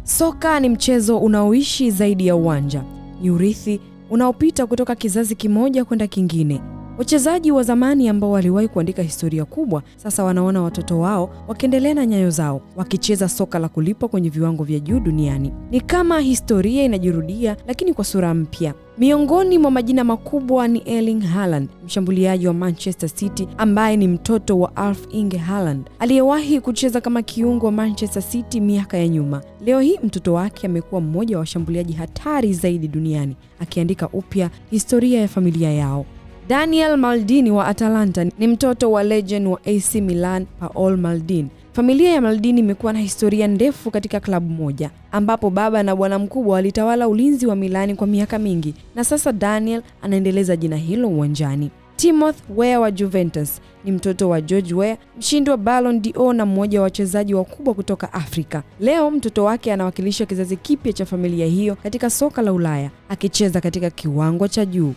Soka ni mchezo unaoishi zaidi ya uwanja. Ni urithi unaopita kutoka kizazi kimoja kwenda kingine. Wachezaji wa zamani ambao waliwahi kuandika historia kubwa, sasa wanaona watoto wao wakiendelea na nyayo zao, wakicheza soka la kulipwa kwenye viwango vya juu duniani. Ni kama historia inajirudia, lakini kwa sura mpya. Miongoni mwa majina makubwa ni Erling Haaland, mshambuliaji wa Manchester City ambaye ni mtoto wa Erling Haaland, aliyewahi kucheza kama kiungo wa Manchester City miaka ya nyuma. Leo hii mtoto wake amekuwa mmoja wa washambuliaji hatari zaidi duniani, akiandika upya historia ya familia yao. Daniel Maldini wa Atalanta ni mtoto wa legend wa AC Milan Paolo Maldini. Familia ya Maldini imekuwa na historia ndefu katika klabu moja, ambapo baba na bwana mkubwa walitawala ulinzi wa Milani kwa miaka mingi, na sasa Daniel anaendeleza jina hilo uwanjani. Timothy Weah wa Juventus ni mtoto wa George Weah, mshindi wa Ballon d'Or na mmoja wa wachezaji wakubwa kutoka Afrika. Leo mtoto wake anawakilisha kizazi kipya cha familia hiyo katika soka la Ulaya, akicheza katika kiwango cha juu.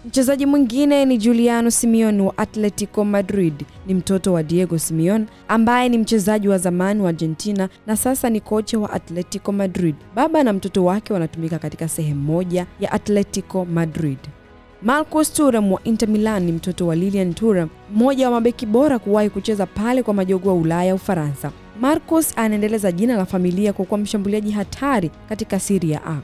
Mchezaji mwingine ni Giuliano Simeone wa Atletico Madrid. Ni mtoto wa Diego Simeone ambaye ni mchezaji wa zamani wa Argentina na sasa ni kocha wa Atletico Madrid. Baba na mtoto wake wanatumika katika sehemu moja ya Atletico Madrid. Marcus Thuram wa Inter Milan ni mtoto wa Lilian Thuram, mmoja wa mabeki bora kuwahi kucheza pale kwa majogoo wa Ulaya, Ufaransa. Marcus anaendeleza jina la familia kwa kuwa mshambuliaji hatari katika Serie A.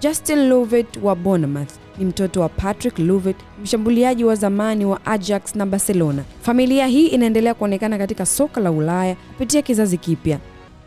Justin Kluivert wa Bournemouth ni mtoto wa Patrick Kluivert, mshambuliaji wa zamani wa Ajax na Barcelona. Familia hii inaendelea kuonekana katika soka la Ulaya kupitia kizazi kipya.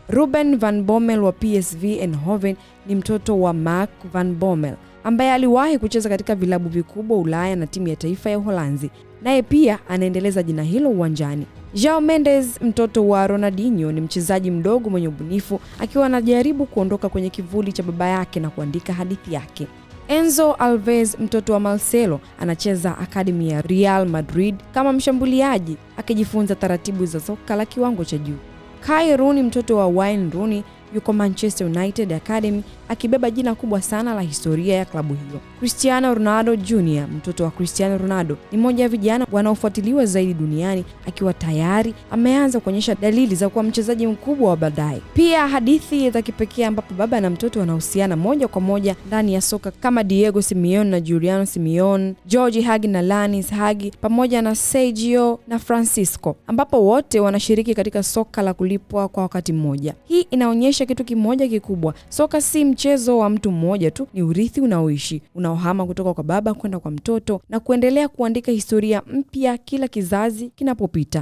Ruben van Bommel wa PSV Eindhoven ni mtoto wa Mark van Bommel ambaye aliwahi kucheza katika vilabu vikubwa Ulaya na timu ya taifa ya Uholanzi. Naye pia anaendeleza jina hilo uwanjani. João Mendes, mtoto wa Ronaldinho, ni mchezaji mdogo mwenye ubunifu akiwa anajaribu kuondoka kwenye kivuli cha baba yake na kuandika hadithi yake. Enzo Alves, mtoto wa Marcelo, anacheza akademi ya Real Madrid kama mshambuliaji, akijifunza taratibu za soka la kiwango cha juu. Kai Rooney, mtoto wa Wayne Rooney, yuko Manchester United Academy, akibeba jina kubwa sana la historia ya klabu hiyo. Cristiano Ronaldo Jr., mtoto wa Cristiano Ronaldo, ni mmoja wa vijana wanaofuatiliwa zaidi duniani, akiwa tayari ameanza kuonyesha dalili za kuwa mchezaji mkubwa wa baadaye. Pia hadithi za kipekee ambapo baba na mtoto wanahusiana moja kwa moja ndani ya soka, kama Diego Simeone na Giuliano Simeone, George Hagi na Lanis Hagi, pamoja na Sergio na Francisco, ambapo wote wanashiriki katika soka la kulipwa kwa wakati mmoja. Hii inaonyesha kitu kimoja kikubwa: soka si mchezo wa mtu mmoja tu, ni urithi unaoishi, unaohama kutoka kwa baba kwenda kwa mtoto na kuendelea kuandika historia mpya kila kizazi kinapopita.